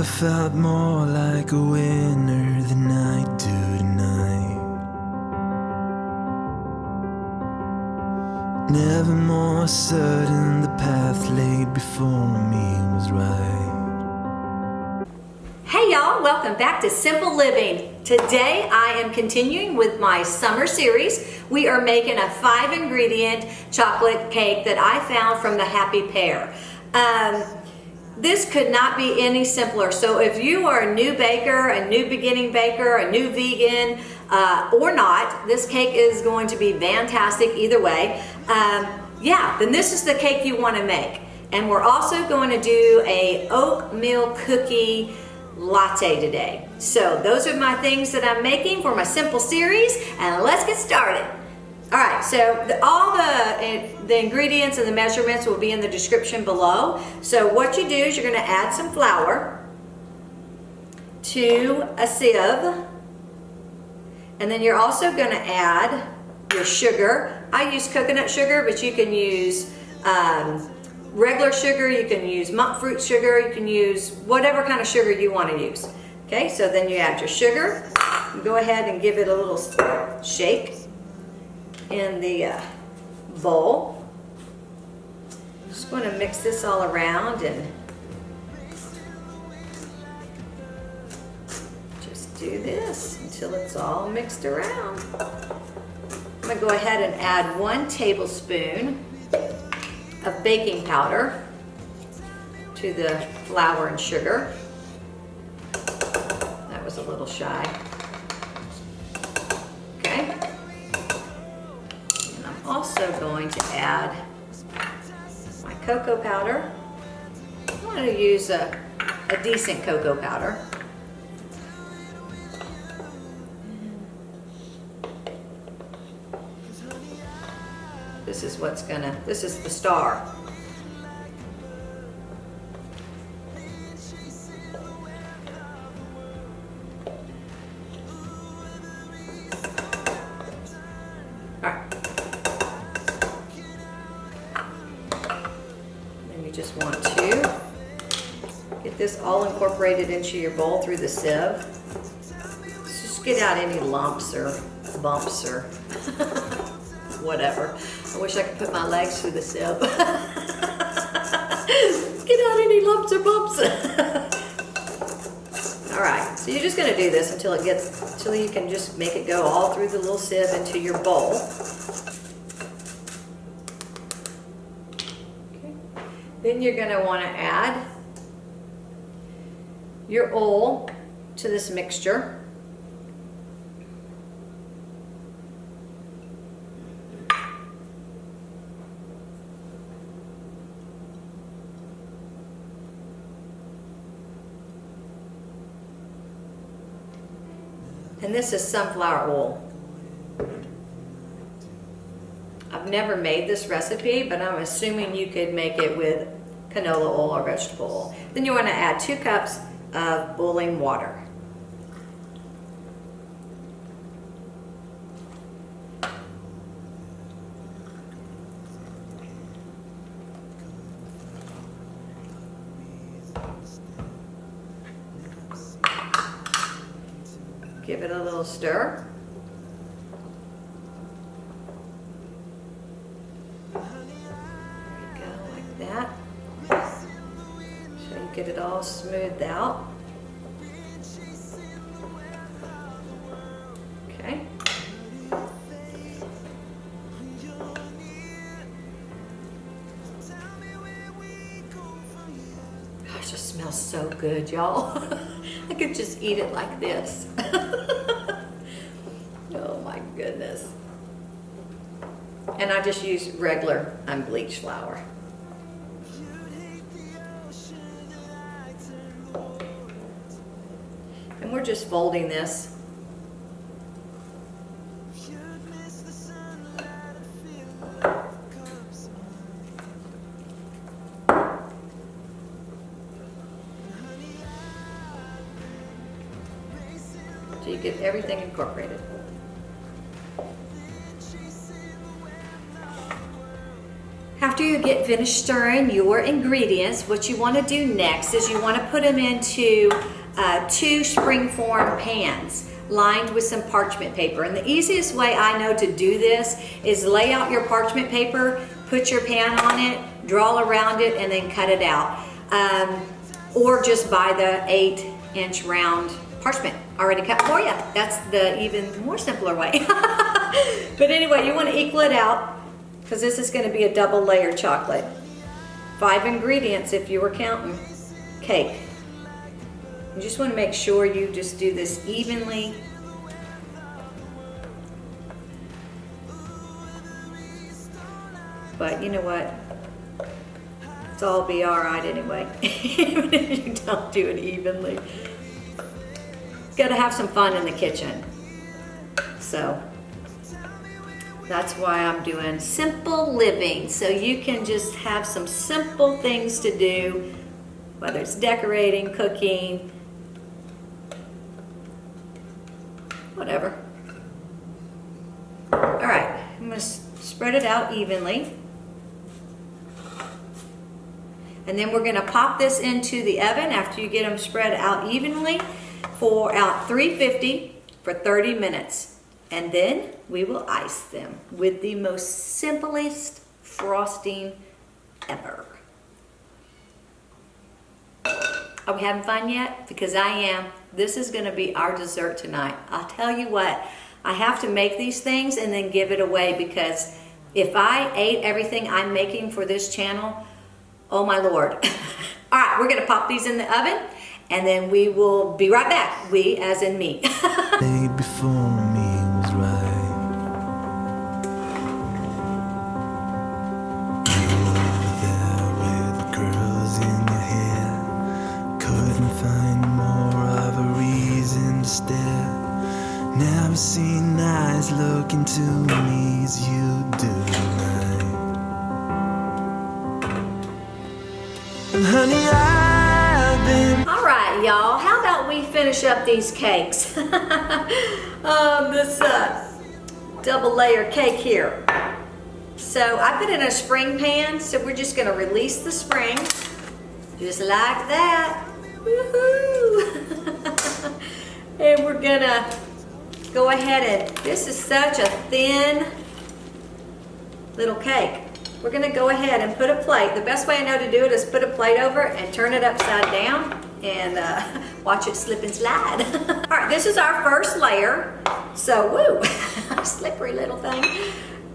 Never felt more like a winner than I do tonight. Never more certain the path laid before me was right. Hey y'all, welcome back to Simple Living. Today I am continuing with my summer series. We are making a 5-ingredient chocolate cake that I found from the Happy Pear. This could not be any simpler. So if you are a new baker, a new beginning baker, a new vegan, or not, this cake is going to be fantastic either way. Then this is the cake you want to make. And we're also going to do a oatmeal cookie latte today. So those are my things that I'm making for my simple series, and let's get started. All right, so all the ingredients and the measurements will be in the description below. So what you do is you're going to add some flour to a sieve, and then you're also going to add your sugar. I use coconut sugar, but you can use regular sugar, you can use monk fruit sugar, you can use whatever kind of sugar you want to use. Okay, so then you add your sugar. You go ahead and give it a little shake in the bowl. Just going to mix this all around and just do this until it's all mixed around. I'm going to go ahead and add 1 tablespoon of baking powder to the flour and sugar. That was a little shy. Okay. And I'm also going to add my cocoa powder. I want to use a decent cocoa powder. This is the star. All right. Then you just want to get this all incorporated into your bowl through the sieve. Just get out any lumps or bumps or whatever. I wish I could put my legs through the sieve. Get out any lumps or bumps. All right, so you're just going to do this until you can just make it go all through the little sieve into your bowl. Okay. Then you're going to want to add your oil to this mixture. And this is sunflower oil. I've never made this recipe, but I'm assuming you could make it with canola oil or vegetable oil. Then you want to add 2 cups of boiling water. Give it a little stir. There you go, like that. So you get it all smoothed out. Okay. Gosh, it smells so good, y'all. I could just eat it like this. Oh my goodness. And I just use regular unbleached flour. And we're just folding this. So you get everything incorporated. After you get finished stirring your ingredients, what you want to do next is you want to put them into 2 springform pans lined with some parchment paper. And the easiest way I know to do this is lay out your parchment paper, put your pan on it, draw around it, and then cut it out. Or just buy the 8-inch round parchment already cut for you. That's the even more simpler way. But anyway, you want to equal it out because this is going to be a double layer chocolate. 5 ingredients if you were counting. Cake. You just want to make sure you just do this evenly. But you know what? It's all be all right anyway, even if you don't do it evenly. Got to have some fun in the kitchen. So that's why I'm doing simple living, so you can just have some simple things to do, whether it's decorating, cooking, whatever. All right, I'm going to spread it out evenly. And then we're going to pop this into the oven after you get them spread out evenly for 350 for 30 minutes. And then we will ice them with the most simplest frosting ever. Are we having fun yet? Because I am. This is going to be our dessert tonight. I'll tell you what, I have to make these things and then give it away, because if I ate everything I'm making for this channel, oh my Lord. All right, we're going to pop these in the oven and then we will be right back. We as in me. Laid before me was right. You were there with the curls in your hair. Couldn't find more of a reason to stare. Never seen eyes look into me as you do tonight. And honey, I've been. All right, y'all. How about we finish up these cakes? This double layer cake here. So I put it in a spring pan, so we're just going to release the spring, just like that. Woohoo! And we're going to go ahead and, this is such a thin little cake. We're going to go ahead and put a plate. The best way I know to do it is put a plate over and turn it upside down and watch it slip and slide. All right, this is our first layer. So, woo, slippery little thing.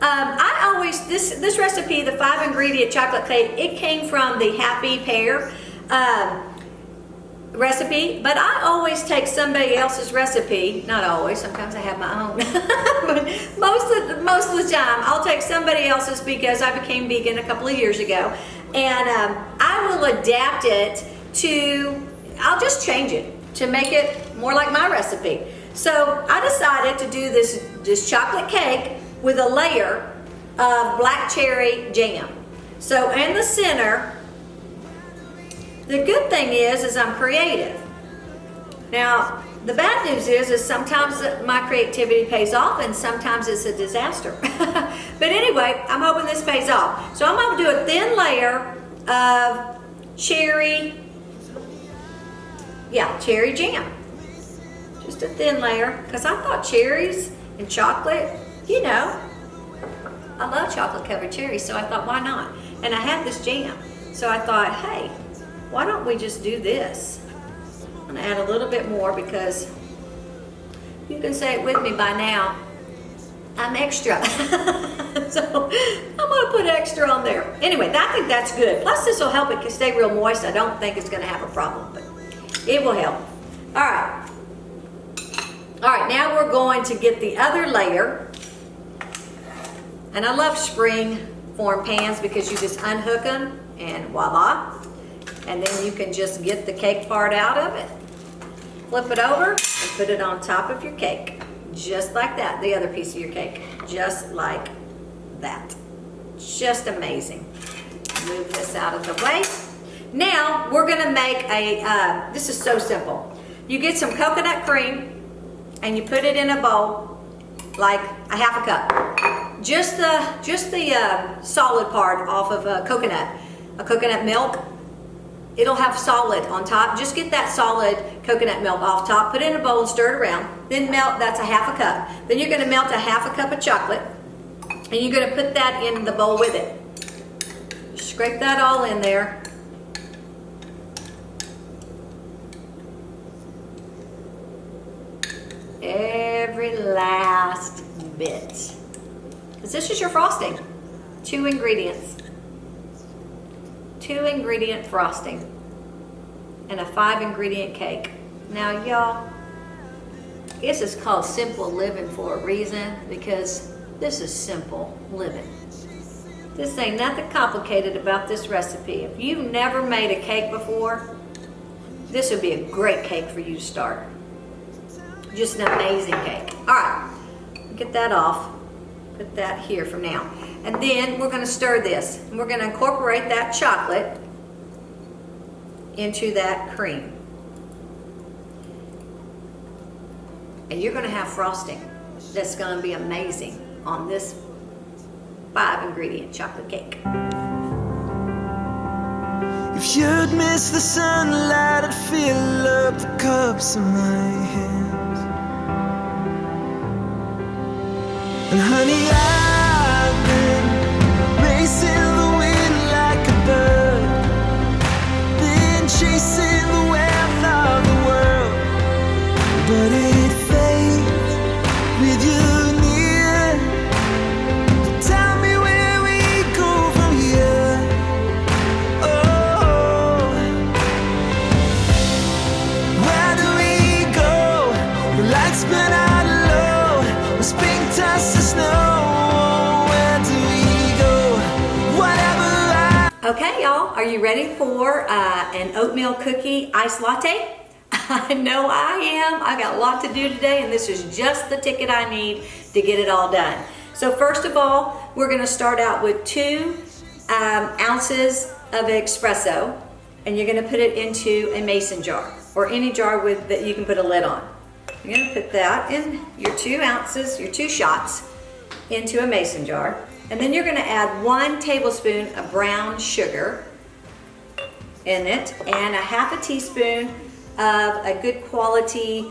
I always, this recipe, the 5-ingredient chocolate cake, it came from the Happy Pear recipe, but I always take somebody else's recipe. Not always, sometimes I have my own. But most of the time I'll take somebody else's, because I became vegan a couple of years ago, and I will adapt it to, I'll just change it to make it more like my recipe. So I decided to do this chocolate cake with a layer of black cherry jam. So in the center, the good thing is I'm creative. Now, the bad news is sometimes my creativity pays off and sometimes it's a disaster. But anyway, I'm hoping this pays off. So I'm going to do a thin layer of cherry jam. Just a thin layer, because I thought cherries and chocolate, you know, I love chocolate covered cherries, so I thought, why not? And I had this jam, so I thought, hey, why don't we just do this? I'm gonna add a little bit more, because you can say it with me by now, I'm extra. So I'm gonna put extra on there. Anyway, I think that's good. Plus this will help it stay real moist. I don't think it's gonna have a problem, but it will help. All right. All right, now we're going to get the other layer. And I love spring form pans because you just unhook them and voila. And then you can just get the cake part out of it. Flip it over and put it on top of your cake. Just like that, the other piece of your cake. Just like that. Just amazing. Move this out of the way. Now, we're gonna make a, this is so simple. You get some coconut cream and you put it in a bowl, like a half a cup. just the solid part off of a coconut milk. It'll have solid on top. Just get that solid coconut milk off top, put it in a bowl and stir it around. Then melt, that's a half a cup. Then you're gonna melt a half a cup of chocolate and you're gonna put that in the bowl with it. Scrape that all in there. Every last bit. Because this is your frosting. 2 ingredients. 2 ingredient frosting and a 5 ingredient cake. Now y'all, this is called simple living for a reason, because this is simple living. This ain't nothing complicated about this recipe. If you've never made a cake before, this would be a great cake for you to start. Just an amazing cake. All right, get that off. Put that here for now. And then we're going to stir this. And we're going to incorporate that chocolate into that cream. And you're going to have frosting that's going to be amazing on this 5 ingredient chocolate cake. If you'd miss the sunlight, I'd fill up the cups in my hands. And honey, I've been racing the wind like a bird, been chasing the wealth of the world, but it fades with you near. So tell me where we go from here. Oh, where do we go? The lights burn out low, the spring turns to snow. Where do we go? Whatever. Okay, y'all, are you ready for an oatmeal cookie iced latte? I know I am. I got a lot to do today, and this is just the ticket I need to get it all done. So first of all, we're going to start out with 2 ounces of espresso, and you're going to put it into a mason jar, or any jar with that you can put a lid on. You're going to put that in your 2 ounces, your 2 shots, into a mason jar. And then you're going to add 1 tablespoon of brown sugar in it, and a half a teaspoon of a good quality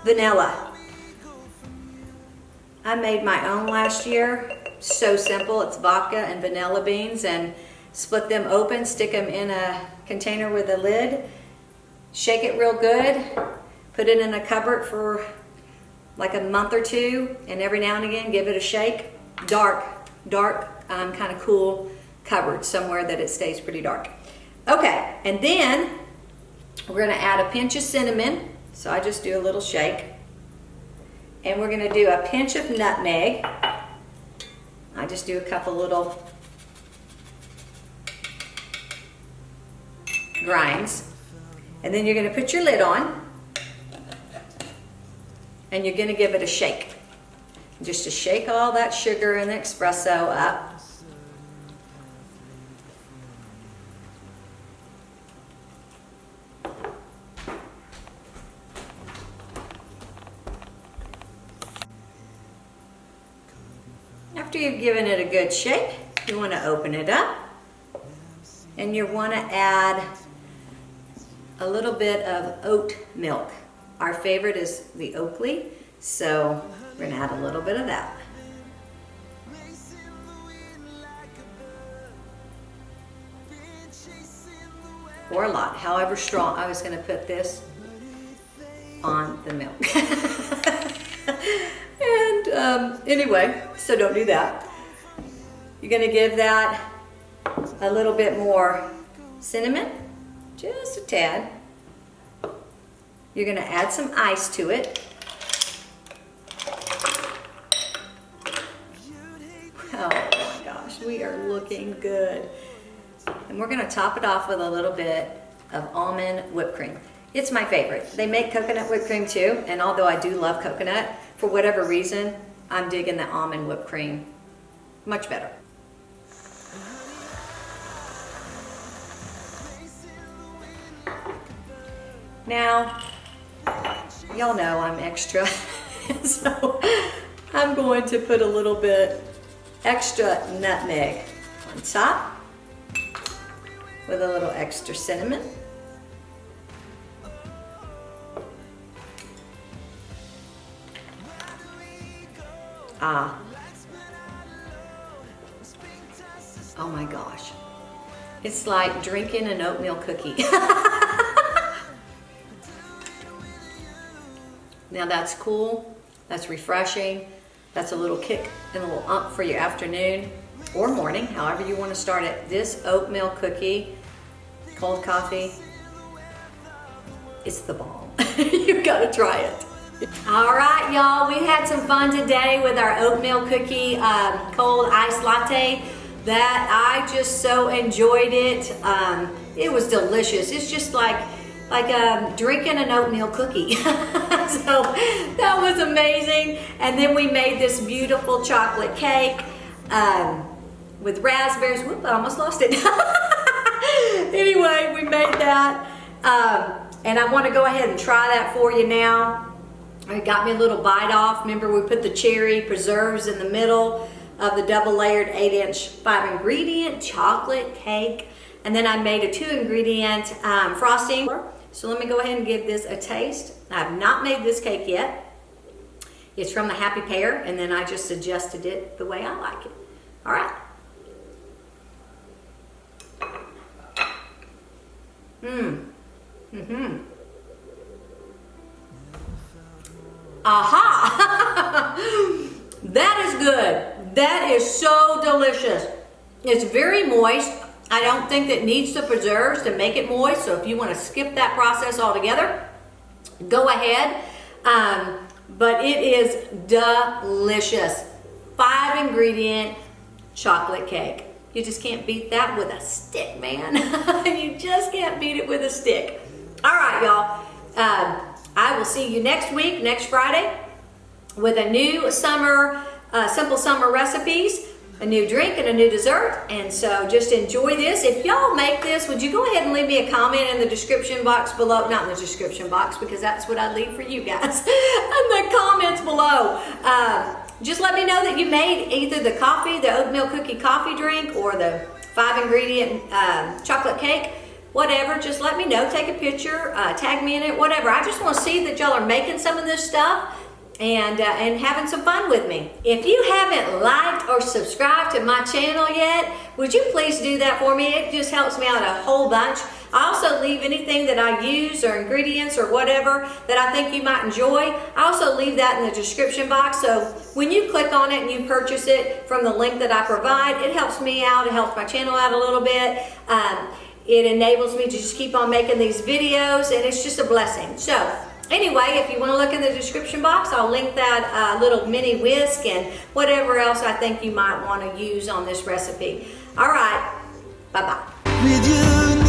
vanilla. I made my own last year. So simple. It's vodka and vanilla beans, and split them open, stick them in a container with a lid, shake it real good, put it in a cupboard for like a month or 2, and every now and again give it a shake. Dark, kind of cool cupboard somewhere that it stays pretty dark. Okay, and then we're going to add a pinch of cinnamon. So I just do a little shake. And we're going to do a pinch of nutmeg. I just do a couple little grinds. And then you're going to put your lid on. And you're going to give it a shake. Just to shake all that sugar and the espresso up. After you've given it a good shake, you want to open it up, and you want to add a little bit of oat milk. Our favorite is the Oatmeal, so we're going to add a little bit of that. Or a lot, however strong. I was going to put this on the milk. And anyway, so don't do that. You're going to give that a little bit more cinnamon, just a tad. You're going to add some ice to it. Oh my gosh, we are looking good. And we're going to top it off with a little bit of almond whipped cream. It's my favorite. They make coconut whipped cream too, and although I do love coconut, for whatever reason, I'm digging the almond whipped cream much better. Now, y'all know I'm extra, so I'm going to put a little bit extra nutmeg on top with a little extra cinnamon. Oh my gosh. It's like drinking an oatmeal cookie. Now that's cool, that's refreshing, that's a little kick and a little ump for your afternoon or morning, however you want to start it. This oatmeal cookie, cold coffee, it's the bomb. You gotta try it. All right, y'all, we had some fun today with our oatmeal cookie cold iced latte. That I just so enjoyed it. It was delicious. It's just like drinking an oatmeal cookie. So that was amazing. And then we made this beautiful chocolate cake with raspberries. Whoop, I almost lost it. Anyway, we made that. And I want to go ahead and try that for you now. It got me a little bite off. Remember, we put the cherry preserves in the middle of the double layered 8-inch 5-ingredient chocolate cake. And then I made a 2-ingredient frosting. So let me go ahead and give this a taste. I have not made this cake yet. It's from the Happy Pear, and then I just adjusted it the way I like it. All right. Aha! That is good. That is so delicious. It's very moist. I don't think that needs the preserves to make it moist, so if you want to skip that process altogether, go ahead. But it is delicious. 5-ingredient chocolate cake. You just can't beat that with a stick, man. You just can't beat it with a stick. All right, y'all. I will see you next week, next Friday, with a new summer, simple summer recipes, a new drink and a new dessert. And so just enjoy this. If y'all make this, would you go ahead and leave me a comment in the description box below? Not in the description box, because that's what I leave for you guys. In the comments below. Just let me know that you made either the coffee, the oatmeal cookie coffee drink, or the 5-ingredient chocolate cake. Whatever, just let me know. Take a picture, tag me in it, whatever. I just want to see that y'all are making some of this stuff and having some fun with me. If you haven't liked or subscribed to my channel yet, would you please do that for me? It just helps me out a whole bunch. I also leave anything that I use or ingredients or whatever that I think you might enjoy. I also leave that in the description box. So when you click on it and you purchase it from the link that I provide, it helps me out. It helps my channel out a little bit. It enables me to just keep on making these videos, and it's just a blessing. So anyway, if you want to look in the description box, I'll link that little mini whisk and whatever else I think you might want to use on this recipe. All right, bye-bye. With you